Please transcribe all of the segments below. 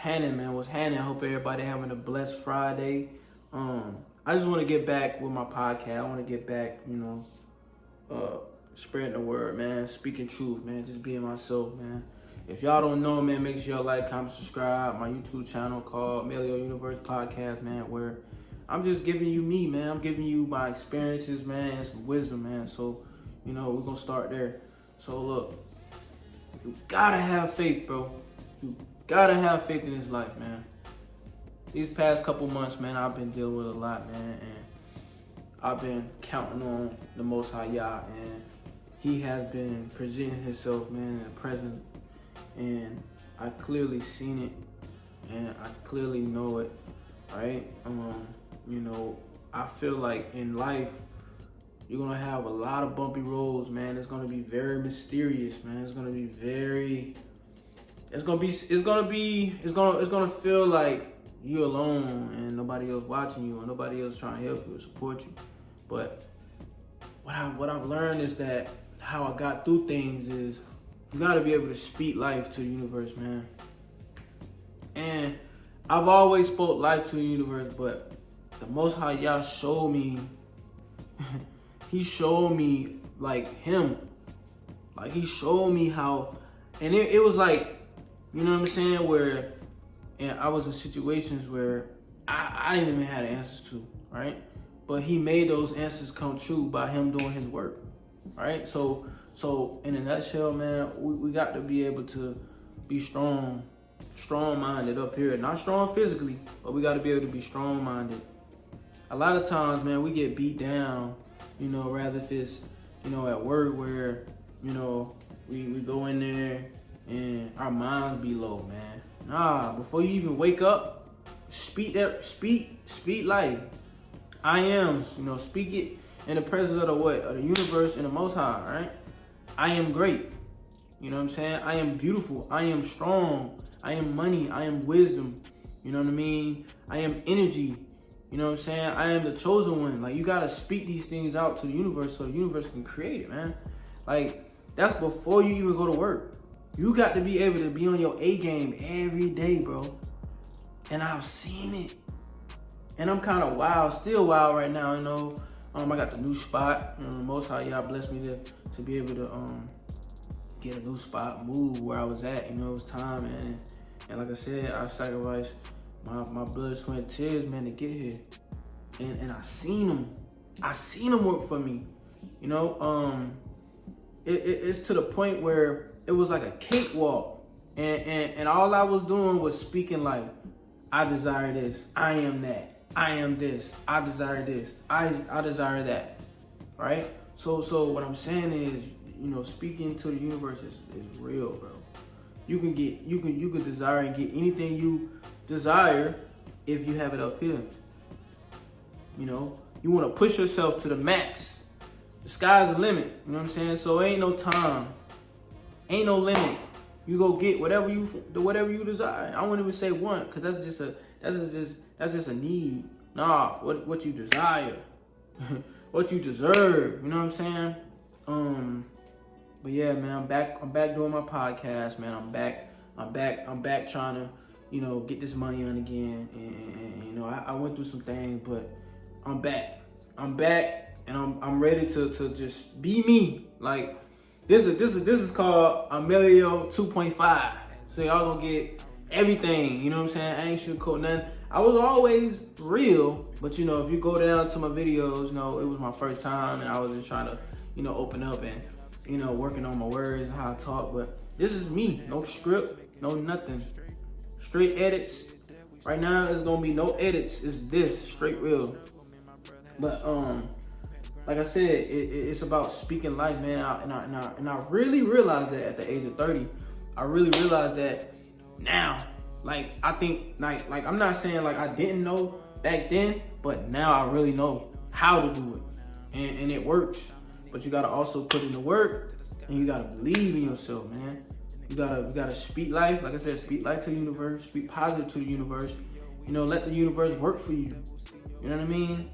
happening, man? What's happening? I hope everybody having a blessed Friday. I just want to get back with my podcast. I want to get back, spreading the word, man. Speaking truth, man. Just being myself, man. If y'all don't know, man, make sure y'all like, comment, subscribe. My YouTube channel called Melio Universe Podcast, man, where I'm just giving you me, man. I'm giving you my experiences, man, and some wisdom, man. So, we're going to start there. So, look, you got to have faith, bro. You got to have faith in this life, man. These past couple months, man, I've been dealing with a lot, man, and I've been counting on the Most High Yah, and He has been presenting Himself, man, in the present, and I clearly seen it, and I clearly know it, right? I feel like in life, you're gonna have a lot of bumpy roads, man. It's gonna be very mysterious, man. It's gonna be very, it's gonna feel like you're alone and nobody else watching you or nobody else trying to help you or support you. But what I've learned is that how I got through things is you gotta be able to speak life to the universe, man. And I've always spoke life to the universe, but the Most High Yah showed me, He showed me like Him. Like He showed me how, and it was like, you know what I'm saying, where and I was in situations where I didn't even have the answers to, right? But He made those answers come true by Him doing His work, right? So in a nutshell, man, we got to be able to be strong-minded up here. Not strong physically, but we got to be able to be strong-minded. A lot of times, man, we get beat down, rather if it's, at work where, we go in there and our minds be low, man. Nah, before you even wake up, speak life. I am, speak it in the presence of the what? Of the universe and the Most High, right? I am great. You know what I'm saying? I am beautiful. I am strong. I am money. I am wisdom. You know what I mean? I am energy. You know what I'm saying? I am the chosen one. Like, you gotta speak these things out to the universe so the universe can create it, man. Like, that's before you even go to work. You got to be able to be on your A game every day, bro. And I've seen it. And I'm kind of wild, still wild right now, I got the new spot. Most High Yah blessed me to be able to get a new spot, move where I was at. It was time, man. And like I said, I sacrificed my blood, sweat, and tears, man, to get here. And I seen them. I seen them work for me. It's to the point where it was like a cakewalk. And all I was doing was speaking like, I desire this. I am that. I am this. I desire this. I desire that. Right? So what I'm saying is, speaking to the universe is real, bro. You can desire and get anything you desire if you have it up here. You want to push yourself to the max. The sky's the limit. You know what I'm saying? So ain't no time. Ain't no limit. You go get whatever you desire. I won't even say want, because that's just a need. Nah, what you desire. What you deserve. You know what I'm saying? But yeah, man, I'm back doing my podcast, man. I'm back trying to, get this money on again. And I went through some things, but I'm back, and I'm ready to just be me. Like, this is called Amelio 2.5. So y'all gonna get everything, you know what I'm saying? I ain't sugarcoat nothing. I was always real, but if you go down to my videos, it was my first time, and I was just trying to, open up and, working on my words and how I talk. But this is me, no script, no nothing, straight edits. Right now, it's gonna be no edits. It's this straight real. But like I said, it's about speaking life, man. And I really realized that at the age of 30. I really realized that now. Like, I think, like I'm not saying like I didn't know back then, but now I really know how to do it, and it works. But you gotta also put in the work, and you gotta believe in yourself, man. You gotta speak life. Like I said, speak life to the universe. Speak positive to the universe. Let the universe work for you. You know what I mean?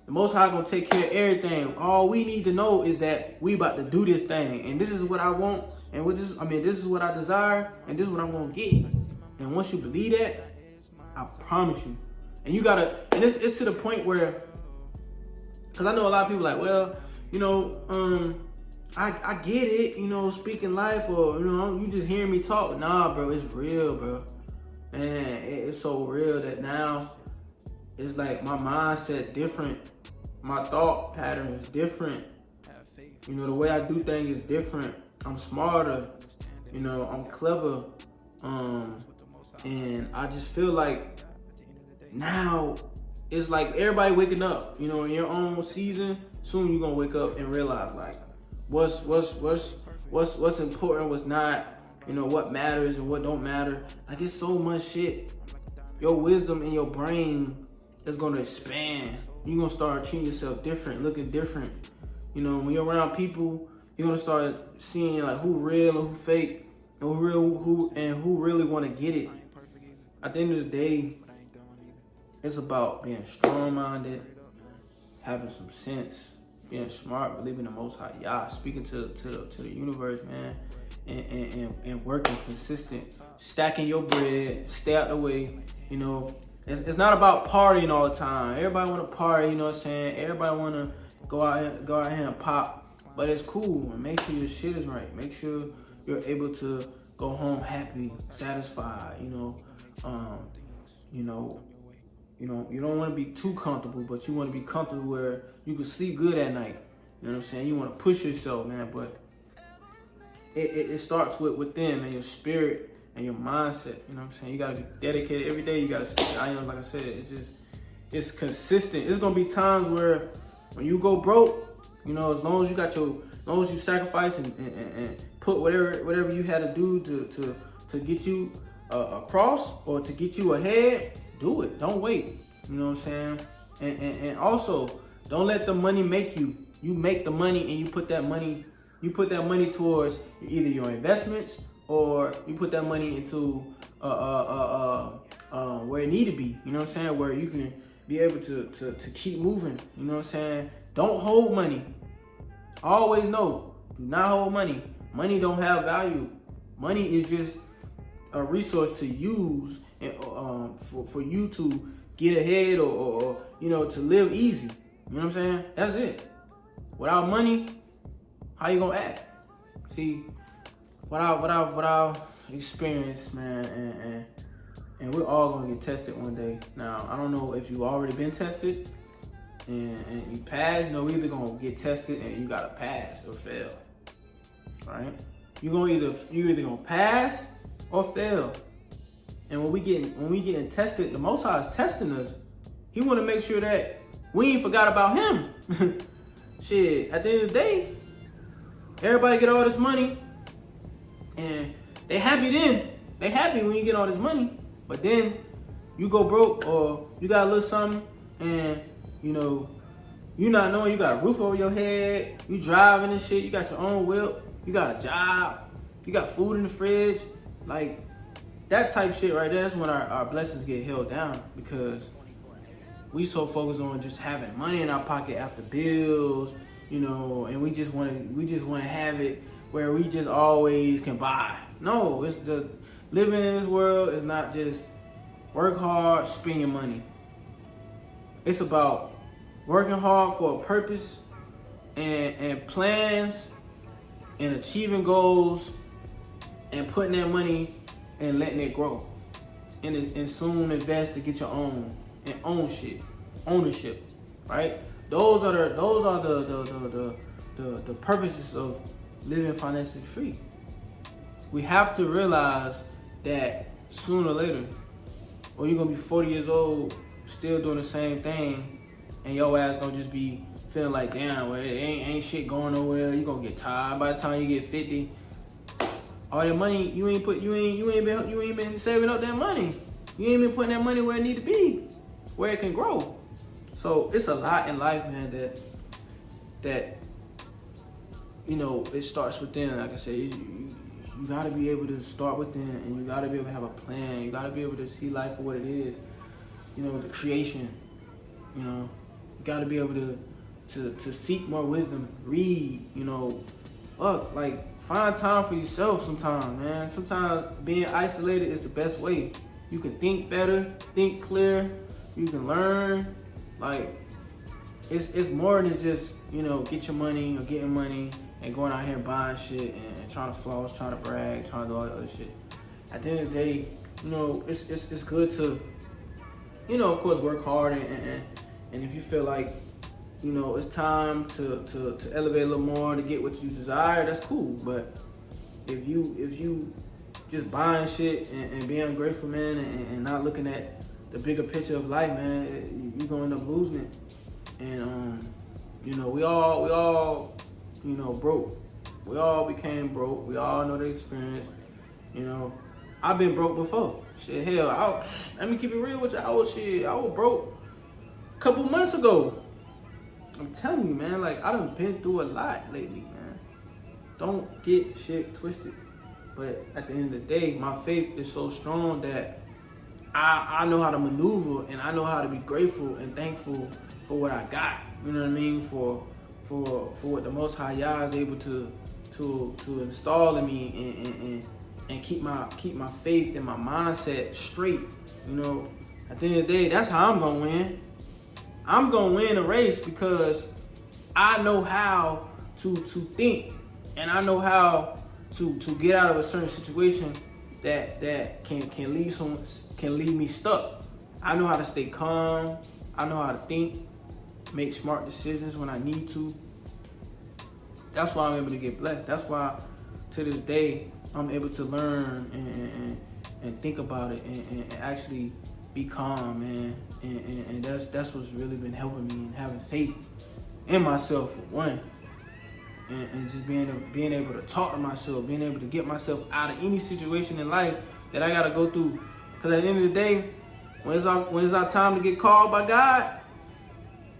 The Most High gonna take care of everything. All we need to know is that we about to do this thing, and this is what I want, and this is what I desire, and this is what I'm gonna get. And once you believe that, I promise you. And you gotta, and it's to the point where, cause I know a lot of people like, well, I get it, speaking life, or you just hearing me talk. Nah, bro, it's real, bro. Man, it's so real that now it's like my mindset different, my thought pattern is different. The way I do things is different. I'm smarter, I'm clever, and I just feel like now it's like everybody waking up, in your own season. Soon you're gonna wake up and realize like what's important, what's not, what matters and what don't matter. Like, it's so much shit. Your wisdom in your brain is gonna expand. You're gonna start treating yourself different, looking different. When you're around people, you're gonna start seeing like who real and who fake, and who really want to get it. At the end of the day, it's about being strong-minded, having some sense, being smart, believing in the Most High Yah, speaking to the universe, man, and working consistent, stacking your bread, stay out the way. It's not about partying all the time. Everybody want to party, you know what I'm saying? Everybody want to go out here and pop, but it's cool. And make sure your shit is right. Make sure you're able to go home happy, satisfied. You don't want to be too comfortable, but you want to be comfortable where you can sleep good at night. You know what I'm saying? You want to push yourself, man, but it starts within, and your spirit and your mindset. You know what I'm saying? You got to be dedicated every day. You got to speak ions, like I said. It's consistent. There's going to be times where when you go broke, as long as you sacrifice and put whatever you had to do to get you across or to get you ahead, do it. Don't wait. You know what I'm saying? And also, don't let the money make you. You make the money and you put that money towards either your investments or you put that money into where it need to be. You know what I'm saying? Where you can be able to keep moving. You know what I'm saying? Don't hold money. Always know, do not hold money. Money don't have value. Money is just a resource to use and, for you to get ahead or to live easy. You know what I'm saying? That's it. Without money, how you gonna act? See, what I experienced, man, and we're all gonna get tested one day. Now, I don't know if you've already been tested and you passed. We're either gonna get tested and you gotta pass or fail. Right? You're either gonna pass or fail. And when we getting tested, the Most High is testing us. He want to make sure that we ain't forgot about him. Shit, at the end of the day, everybody get all this money, and they happy then. They happy when you get all this money, but then you go broke or you got a little something, and you not knowing you got a roof over your head, you driving and shit, you got your own whip, you got a job, you got food in the fridge, like that type shit right there. That's when our blessings get held down, because we so focused on just having money in our pocket after bills, and we just want to have it where we just always can buy. No, it's just living in this world is not just work hard, spend your money. It's about working hard for a purpose and plans and achieving goals and putting that money and letting it grow and soon invest to get your own and ownership, right? Those are the purposes of living financially free. We have to realize that sooner or later, or you're gonna be 40 years old still doing the same thing, and your ass gonna just be feeling like, damn, well, ain't shit going nowhere. You gonna get tired by the time you get 50. All your money you ain't been saving up that money. You ain't been putting that money where it need to be, where it can grow. So it's a lot in life, man, that it starts within. Like I said, you gotta be able to start within, and you gotta be able to have a plan. You gotta be able to see life for what it is. The creation. You gotta be able to seek more wisdom, read. find time for yourself sometimes, man. Sometimes being isolated is the best way. You can think better, think clear, you can learn. Like, it's more than just, get your money or getting money and going out here buying shit and trying to floss, trying to brag, trying to do all that other shit. At the end of the day, it's good to, of course, work hard and if you feel like, it's time to elevate a little more to get what you desire, that's cool. But if you just buying shit and being ungrateful, man, and not looking at the bigger picture of life, man, you're gonna end up losing it. And we all broke. We all became broke. We all know the experience. I've been broke before. Shit, hell, let me keep it real with you. I was broke a couple months ago. I'm telling you, man, like, I done been through a lot lately, man. Don't get shit twisted. But at the end of the day, my faith is so strong that I know how to maneuver, and I know how to be grateful and thankful for what I got. You know what I mean? For what the Most High Yah is able to install in me and keep my faith and my mindset straight. At the end of the day, that's how I'm gonna win. I'm gonna win a race because I know how to think, and I know how to get out of a certain situation that can leave me stuck. I know how to stay calm. I know how to think, make smart decisions when I need to. That's why I'm able to get blessed. That's why to this day I'm able to learn and think about it and actually be calm, man. And that's what's really been helping me, and having faith in myself for one. And just being able to talk to myself, being able to get myself out of any situation in life that I gotta go through. Because at the end of the day, when it's our time to get called by God,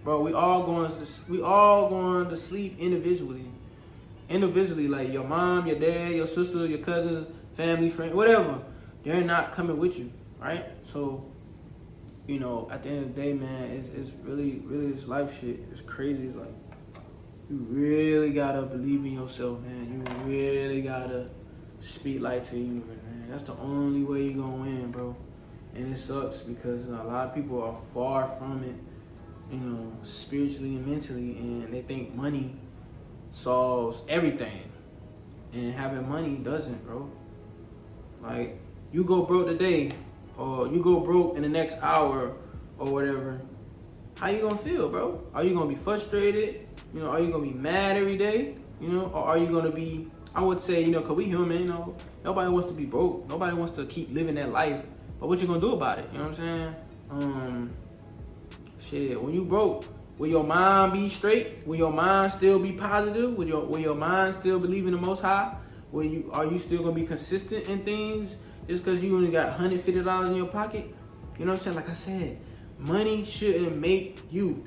bro, we all going to sleep individually. Like your mom, your dad, your sister, your cousins, family, friend, whatever. They're not coming with you, right? So, at the end of the day, man, it's really this life shit. It's crazy. It's like, you really gotta believe in yourself, man. You really gotta speak light to the universe, man. That's the only way you're gonna win, bro. And it sucks because a lot of people are far from it, spiritually and mentally, and they think money solves everything. And having money doesn't, bro. Like, you go broke today, or you go broke in the next hour, or whatever, how you gonna feel, bro? Are you gonna be frustrated? Are you gonna be mad every day? Or are you gonna be, I would say, cause we human, nobody wants to be broke. Nobody wants to keep living that life. But what you gonna do about it? You know what I'm saying? Shit, when you broke, will your mind be straight? Will your mind still be positive? Will your mind still believe in the Most High? Are you still gonna be consistent in things just because you only got $150 in your pocket? You know what I'm saying? Like I said, money shouldn't make you.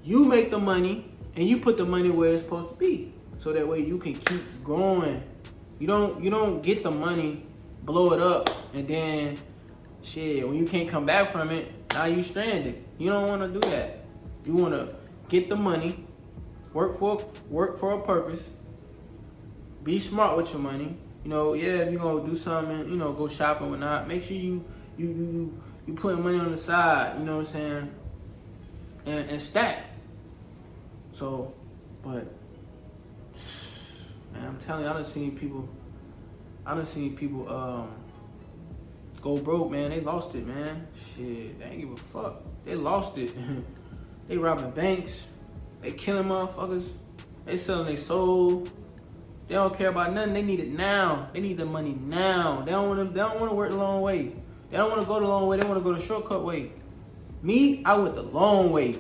You make the money and you put the money where it's supposed to be, so that way you can keep growing. You don't get the money, blow it up, and then shit, when you can't come back from it, now you stranded. You don't want to do that. You want to get the money, work for a purpose, be smart with your money. If you're gonna do something, go shopping and whatnot, make sure you putting money on the side. You know what I'm saying? And stack. So, but man, I'm telling you, I done seen people go broke, man. They lost it, man. Shit, they ain't give a fuck. They lost it. They robbing banks. They killing motherfuckers. They selling their soul. They don't care about nothing. They need it now. They need the money now. They don't want to work the long way. They don't want to go the long way. They want to go the shortcut way. Me, I went the long way.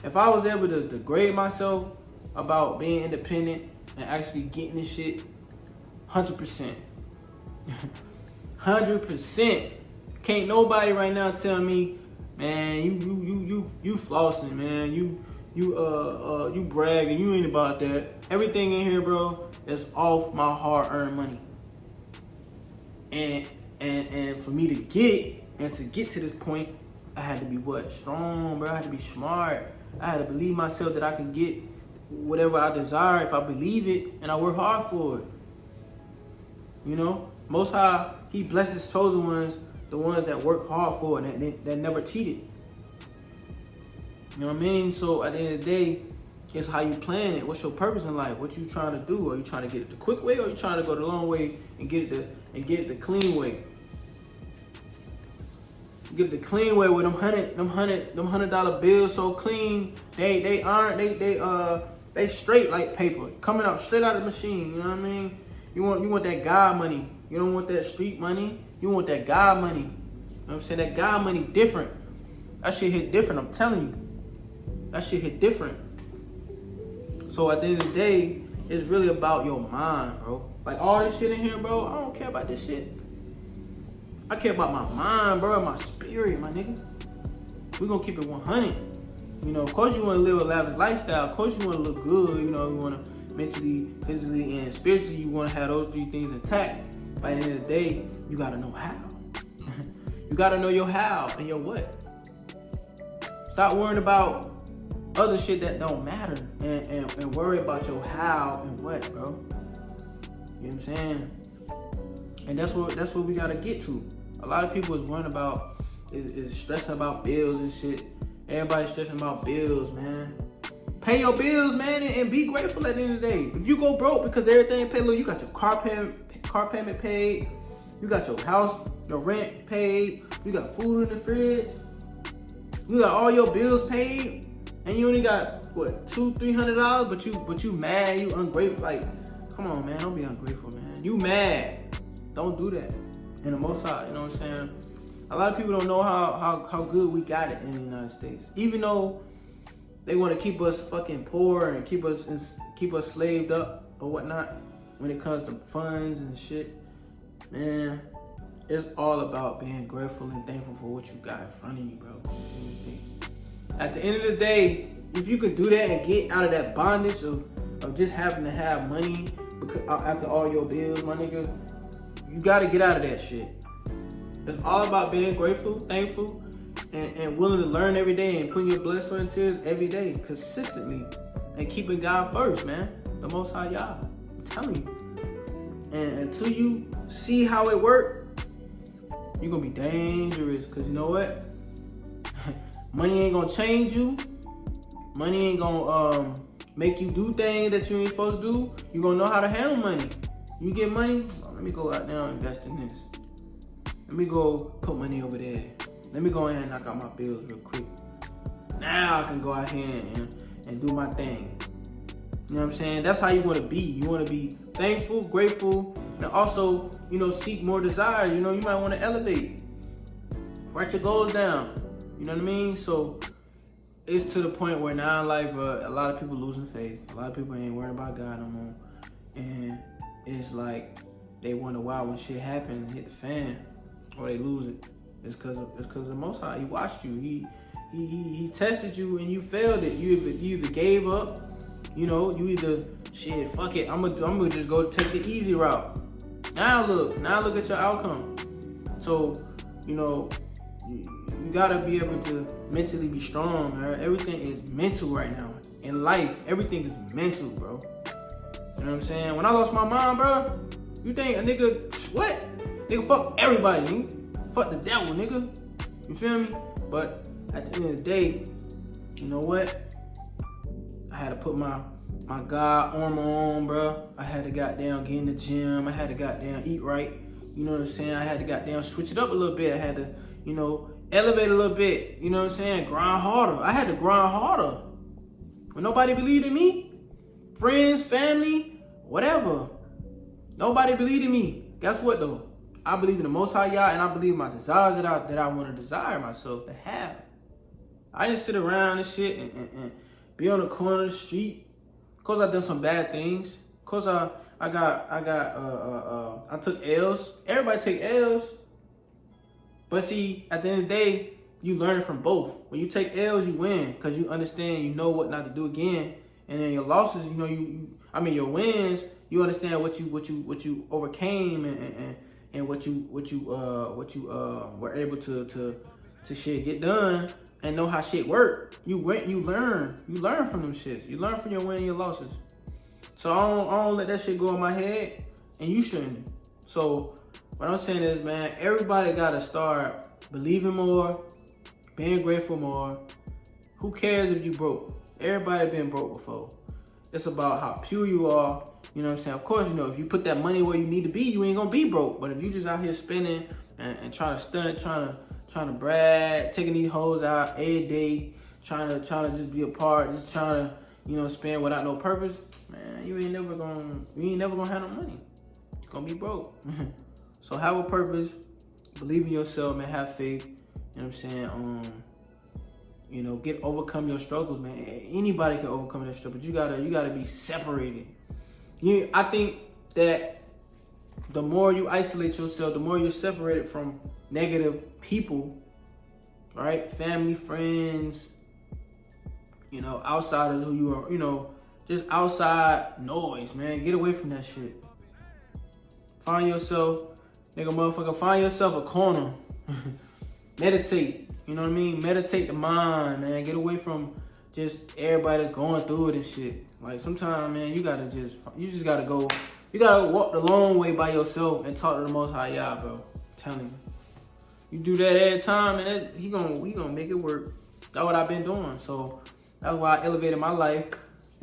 If I was able to degrade myself about being independent and actually getting this shit, 100%. 100%. Can't nobody right now tell me, man, you flossing, man. You bragging. You ain't about that. Everything in here, bro, is off my hard-earned money. And for me to get to this point, I had to be strong, bro. I had to be smart. I had to believe myself that I could get whatever I desire if I believe it and I work hard for it. You know, Most High, He blesses chosen ones, the ones that work hard for it and that never cheated. You know what I mean? So at the end of the day, it's how you plan it. What's your purpose in life? What you trying to do? Are you trying to get it the quick way, or are you trying to go the long way and get it the clean way? Get it the clean way with them $100 bills so clean. They straight like paper, coming out straight out of the machine. You know what I mean? You want that God money. You don't want that street money. You want that God money. You know what I'm saying? That God money different. That shit hit different. I'm telling you, that shit hit different. So at the end of the day, it's really about your mind, bro. Like all this shit in here, bro, I don't care about this shit. I care about my mind, bro, my spirit, my nigga. We gonna keep it 100. You know, of course you wanna live a lavish lifestyle. Of course you wanna look good. You know, you wanna mentally, physically, and spiritually, you wanna have those three things intact. But at the end of the day, you gotta know how. You gotta know your how and your what. Stop worrying about other shit that don't matter and worry about your how and what, bro. You know what I'm saying? And that's what we gotta get to. A lot of people is worrying about is stressing about bills and shit. Everybody's stressing about bills, man. Pay your bills, man, and be grateful at the end of the day. If you go broke because everything paid, look, you got your car payment paid, you got your house, your rent paid, you got food in the fridge, you got all your bills paid. And you only got what, $200-$300, but you mad, you ungrateful. Like, come on, man, don't be ungrateful, man. You mad, don't do that. And the Most High, you know what I'm saying? A lot of people don't know how good we got it in the United States. Even though they want to keep us fucking poor and keep us slaved up or whatnot when it comes to funds and shit, man, it's all about being grateful and thankful for what you got in front of you, bro. At the end of the day, if you can do that and get out of that bondage of just having to have money after all your bills, my nigga, you gotta get out of that shit. It's all about being grateful, thankful, and willing to learn every day and putting your blood, sweat, and tears every day, consistently, and keeping God first, man. The Most High Yah. I'm telling you. And until you see how it works, you're gonna be dangerous, because you know what? Money ain't gonna change you. Money ain't gonna make you do things that you ain't supposed to do. You gonna know how to handle money. You get money, let me go out now and invest in this. Let me go put money over there. Let me go ahead and knock out my bills real quick. Now I can go out here and do my thing. You know what I'm saying? That's how you wanna be. You wanna be thankful, grateful, and also, you know, seek more desire. You know, you might wanna elevate. Write your goals down. You know what I mean? So it's to the point where now in life, a lot of people losing faith. A lot of people ain't worrying about God no more. And it's like they wonder why when shit happens and hit the fan or they lose it. It's cause of the Most High. He watched you. He tested you and you failed it. You either gave up, you know, you either shit, fuck it, I'm gonna just go take the easy route. Now look at your outcome. So, you know, you gotta be able to mentally be strong, man. Everything is mental right now. In life, everything is mental, bro. You know what I'm saying? When I lost my mom, bro, you think a nigga, what? Nigga, fuck everybody, nigga. Fuck the devil, nigga. You feel me? But at the end of the day, you know what? I had to put my God armor on, bro. I had to goddamn get in the gym. I had to goddamn eat right. You know what I'm saying? I had to goddamn switch it up a little bit. I had to, you know, elevate a little bit. You know what I'm saying? Grind harder. I had to grind harder. When nobody believed in me, friends, family, whatever. Nobody believed in me. Guess what though? I believe in the Most High Yah, and I believe in my desires that I want to desire myself to have. I didn't sit around and shit and be on the corner of the street. Of course I done some bad things. Of course I took L's. Everybody take L's. But see, at the end of the day, you learn from both. When you take L's, you win because you understand, you know what not to do again. And then your losses, you know, your wins, you understand what you overcame and what you were able to shit get done. and know how shit work. You learn from them shits. You learn from your wins and your losses. So I don't let that shit go in my head, and you shouldn't. So what I'm saying is, man, everybody gotta start believing more, being grateful more. Who cares if you broke? Everybody been broke before. It's about how pure you are. You know what I'm saying? Of course, you know, if you put that money where you need to be, you ain't gonna be broke. But if you just out here spending and trying to stunt, trying to brag, taking these hoes out every day, trying to just be a part, just trying to, you know, spend without no purpose, man, you ain't never gonna have no money. You're gonna be broke. So have a purpose, believe in yourself, man, have faith. You know what I'm saying? You know, overcome your struggles, man. Anybody can overcome their struggles, but you gotta be separated. I think that the more you isolate yourself, the more you're separated from negative people, right? Family, friends, you know, outsiders who you are, you know, just outside noise, man. Get away from that shit. Find yourself, find yourself a corner. Meditate. You know what I mean? Meditate the mind, man. Get away from just everybody going through it and shit. Like sometimes, man, you gotta go. You gotta walk the long way by yourself and talk to the Most High Yah, bro. I'm telling you. You do that every time, and he gonna make it work. That's what I've been doing. So that's why I elevated my life.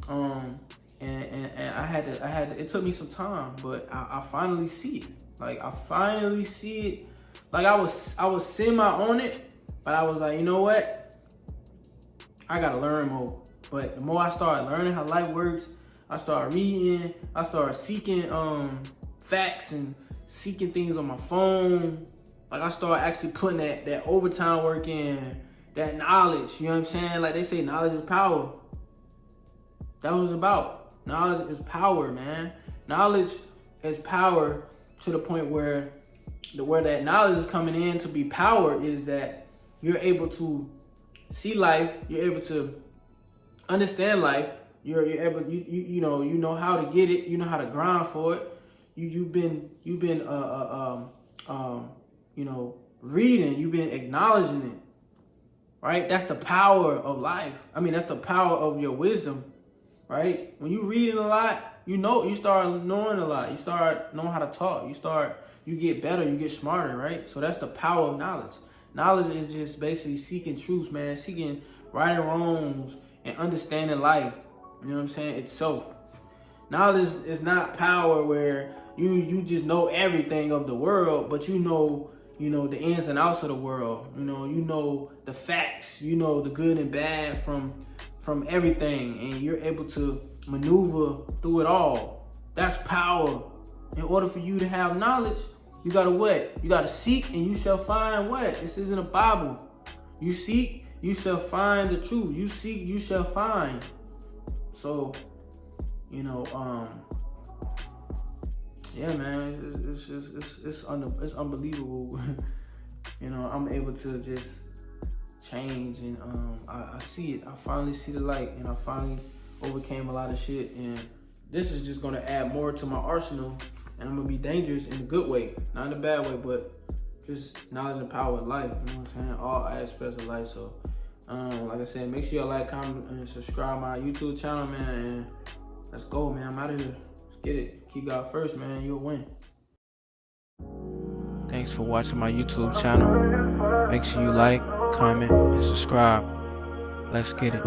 And I had to. It took me some time, but I finally see it. Like I finally see it. Like I was semi on it. But I was like, you know what? I gotta learn more. But the more I started learning how life works, I started reading, I started seeking facts and seeking things on my phone. Like I started actually putting that overtime work in, that knowledge, you know what I'm saying? Like they say knowledge is power. That's what it's about. Knowledge is power, man. Knowledge is power to the point where that knowledge is coming in to be power is that you're able to see life. You're able to understand life. You're able. You know how to get it. You know how to grind for it. You've been reading. You've been acknowledging it. Right. That's the power of life. I mean, that's the power of your wisdom. Right. When you reading a lot, you start knowing a lot. You start knowing how to talk. You get better. You get smarter. Right. So that's the power of knowledge. Knowledge is just basically seeking truths, man. Seeking right and wrongs and understanding life. You know what I'm saying? Itself. Knowledge is not power where you just know everything of the world, but you know the ins and outs of the world. You know the facts. You know the good and bad from everything, and you're able to maneuver through it all. That's power. In order for you to have knowledge, you gotta what? You gotta seek and you shall find what? This is in the Bible. You seek, you shall find the truth. You seek, you shall find. So, yeah, man, it's unbelievable. I'm able to just change, and I see it. I finally see the light, and I finally overcame a lot of shit, and this is just gonna add more to my arsenal. And I'm gonna be dangerous in a good way, not in a bad way, but just knowledge and power of life. You know what I'm saying? All aspects of life. So, like I said, make sure y'all like, comment, and subscribe my YouTube channel, man. And let's go, man. I'm out of here. Let's get it. Keep God first, man. You'll win. Thanks for watching my YouTube channel. Make sure you like, comment, and subscribe. Let's get it.